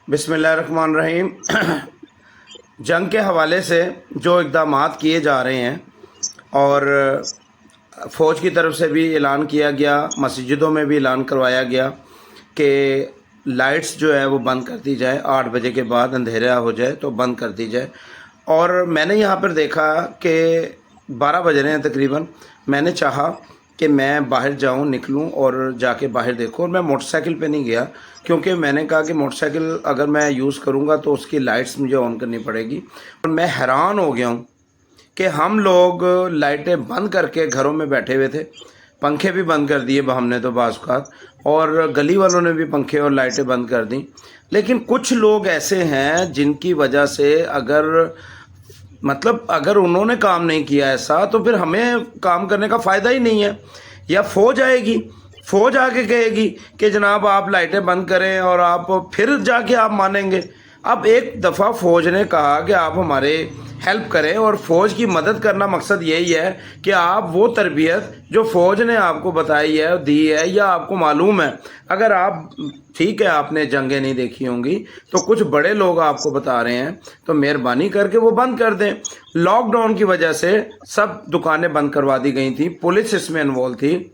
बिस्मिल्लाहिर्रहमानिर्रहीम। जंग के हवाले से जो इक़दामात किए जा रहे हैं और फ़ौज की तरफ से भी ऐलान किया गया, मस्जिदों में भी ऐलान करवाया गया कि लाइट्स जो है वो बंद कर दी जाए, 8 बजे के बाद अंधेरा हो जाए तो बंद कर दी जाए। और मैंने यहाँ पर देखा कि 12 बज रहे हैं तकरीबन। मैंने चाहा कि मैं बाहर जाऊं, निकलूं और जाके बाहर देखूं। और मैं मोटरसाइकिल पे नहीं गया क्योंकि मैंने कहा कि मोटरसाइकिल अगर मैं यूज़ करूंगा तो उसकी लाइट्स मुझे ऑन करनी पड़ेगी। और मैं हैरान हो गया हूं कि हम लोग लाइटें बंद करके घरों में बैठे हुए थे, पंखे भी बंद कर दिए हमने तो बाज़ औक़ात, और गली वालों ने भी पंखे और लाइटें बंद कर दी। लेकिन कुछ लोग ऐसे हैं जिनकी वजह से अगर उन्होंने काम नहीं किया ऐसा तो फिर हमें काम करने का फ़ायदा ही नहीं है। या फ़ौज आएगी, फ़ौज आके कहेगी कि जनाब आप लाइटें बंद करें और आप फिर जाके आप मानेंगे। अब एक दफ़ा फ़ौज ने कहा कि आप हमारे हेल्प करें, और फ़ौज की मदद करना मकसद यही है कि आप वो तरबियत जो फ़ौज ने आपको बताई है, दी है, या आपको मालूम है, अगर आप ठीक है आपने जंगें नहीं देखी होंगी तो कुछ बड़े लोग आपको बता रहे हैं तो मेहरबानी करके वो बंद कर दें। लॉकडाउन की वजह से सब दुकानें बंद करवा दी गई थी, पुलिस इसमें इन्वॉल्व थी,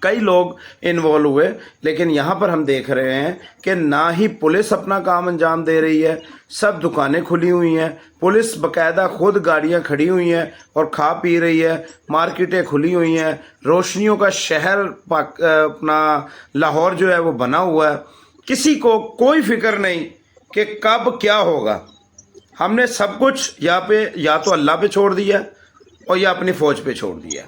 कई लोग इन्वॉल्व हुए। लेकिन यहाँ पर हम देख रहे हैं कि ना ही पुलिस अपना काम अंजाम दे रही है, सब दुकानें खुली हुई हैं, पुलिस बाकायदा खुद गाड़ियाँ खड़ी हुई हैं और खा पी रही है, मार्केटें खुली हुई हैं, रोशनियों का शहर अपना लाहौर जो है वो बना हुआ है। किसी को कोई फिक्र नहीं कि कब क्या होगा। हमने सब कुछ या तो अल्लाह पे छोड़ दिया और या अपनी फ़ौज पे छोड़ दिया।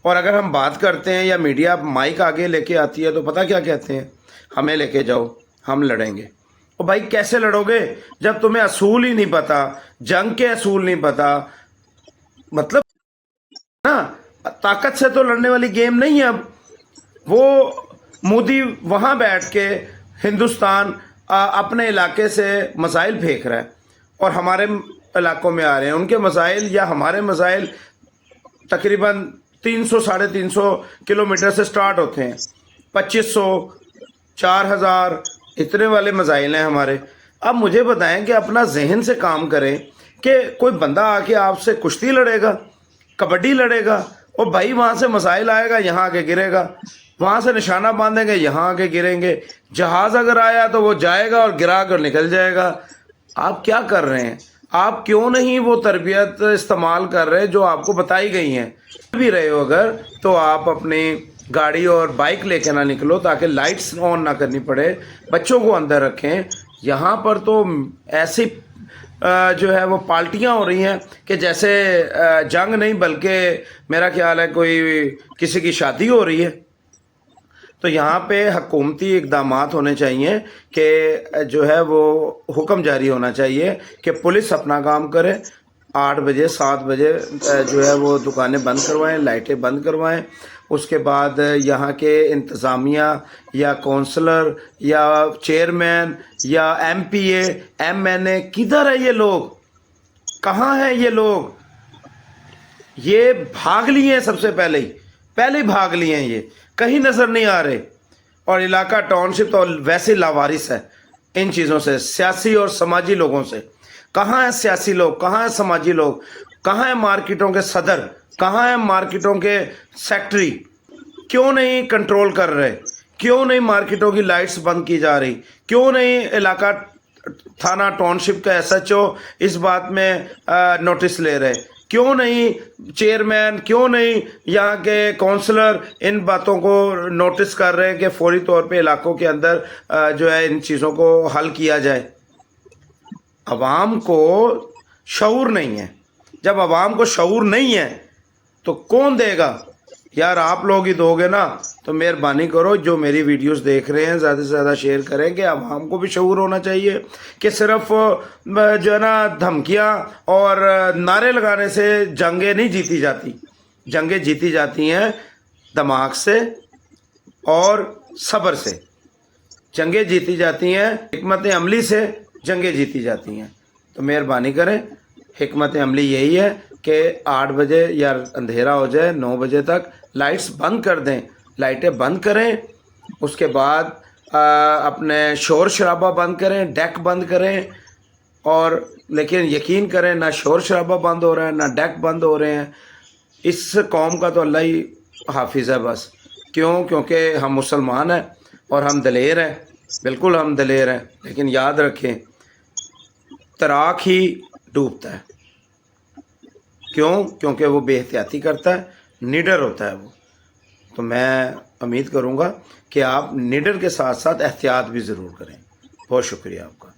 और अगर हम बात करते हैं या मीडिया माइक आगे लेके आती है तो पता क्या कहते हैं, हमें लेके जाओ, हम लड़ेंगे। और भाई कैसे लड़ोगे जब तुम्हें असूल ही नहीं पता, जंग के असूल नहीं पता। मतलब ना, ताकत से तो लड़ने वाली गेम नहीं है। अब वो मोदी वहाँ बैठ के हिंदुस्तान अपने इलाके से मसाइल फेंक रहा है और हमारे इलाकों में आ रहे हैं। उनके मसाइल या हमारे मसाइल तकरीबन 300 साढ़े 300 किलोमीटर से स्टार्ट होते हैं, 2500 4000 इतने वाले मसाइल हैं हमारे। अब मुझे बताएं कि अपना जहन से काम करें कि कोई बंदा आके आपसे कुश्ती लड़ेगा, कबड्डी लड़ेगा, और भाई वहाँ से मसाइल आएगा, यहाँ आके गिरेगा, वहाँ से निशाना बांधेंगे, यहाँ आके गिरेंगे। जहाज़ अगर आया तो वो जाएगा और गिरा कर निकल जाएगा। आप क्या कर रहे हैं? आप क्यों नहीं वो तरबियत इस्तेमाल कर रहे जो आपको बताई गई हैं? भी रहे हो अगर तो आप अपनी गाड़ी और बाइक लेके ना निकलो ताकि लाइट्स ऑन ना करनी पड़े, बच्चों को अंदर रखें। यहाँ पर तो ऐसी जो है वो पार्टियाँ हो रही हैं कि जैसे जंग नहीं बल्कि मेरा ख्याल है कोई किसी की शादी हो रही है। तो यहाँ पे हुकूमती इक़दामात होने चाहिए कि जो है वो हुक्म जारी होना चाहिए कि पुलिस अपना काम करे, 8 बजे 7 बजे जो है वो दुकानें बंद करवाएं, लाइटें बंद करवाएं। उसके बाद यहाँ के इंतज़ामिया या कौंसलर या चेयरमैन या MPA MNA किधर है ये लोग? कहाँ हैं ये लोग? ये भाग लिए हैं, सबसे पहले ही भाग लिए हैं, ये कहीं नज़र नहीं आ रहे। और इलाका टाउनशिप तो वैसे लावारिस है इन चीज़ों से, सियासी और समाजी लोगों से। कहाँ है सियासी लोग, कहाँ है समाजी लोग, कहाँ है मार्केटों के सदर, कहाँ है मार्केटों के सेक्रेटरी? क्यों नहीं कंट्रोल कर रहे? क्यों नहीं मार्केटों की लाइट्स बंद की जा रही? क्यों नहीं इलाका थाना टाउनशिप का SHO इस बात में नोटिस ले रहे? क्यों नहीं चेयरमैन, क्यों नहीं यहाँ के काउंसलर इन बातों को नोटिस कर रहे हैं कि फौरी तौर पे इलाकों के अंदर जो है इन चीज़ों को हल किया जाए? अवाम को शऊर नहीं है। जब अवाम को शऊर नहीं है तो कौन देगा? यार आप लोग ही दोगे ना। तो मेहरबानी करो, जो मेरी वीडियोस देख रहे हैं ज़्यादा से ज़्यादा शेयर करें कि अवाम को भी शऊर होना चाहिए कि सिर्फ जो है ना धमकियाँ और नारे लगाने से जंगें नहीं जीती जाती। जंगें जीती जाती हैं दिमाग से और सब्र से। जंगें जीती जाती हैं हिकमत अमली से, जंगें जीती जाती हैं। तो मेहरबानी करें, हिकमत अमली यही है कि 8 बजे या अंधेरा हो जाए 9 बजे तक लाइट्स बंद कर दें, लाइटें बंद करें। उसके बाद اپنے شور شرابہ بند کریں، ڈیک بند کریں، اور لیکن یقین کریں نہ شور شرابہ بند ہو رہا ہے نہ ڈیک بند ہو رہے ہیں. اس قوم کا تو اللہ ہی حافظ ہے بس. کیونکہ ہم مسلمان ہیں اور ہم دلیر ہیں، بالکل ہم دلیر ہیں، لیکن یاد رکھیں تیراک ہی ڈوبتا ہے. کیونکہ وہ بے احتیاطی کرتا ہے، نڈر ہوتا ہے وہ. تو میں امید کروں گا کہ آپ نڈر کے ساتھ ساتھ احتیاط بھی ضرور کریں. بہت شکریہ آپ کا.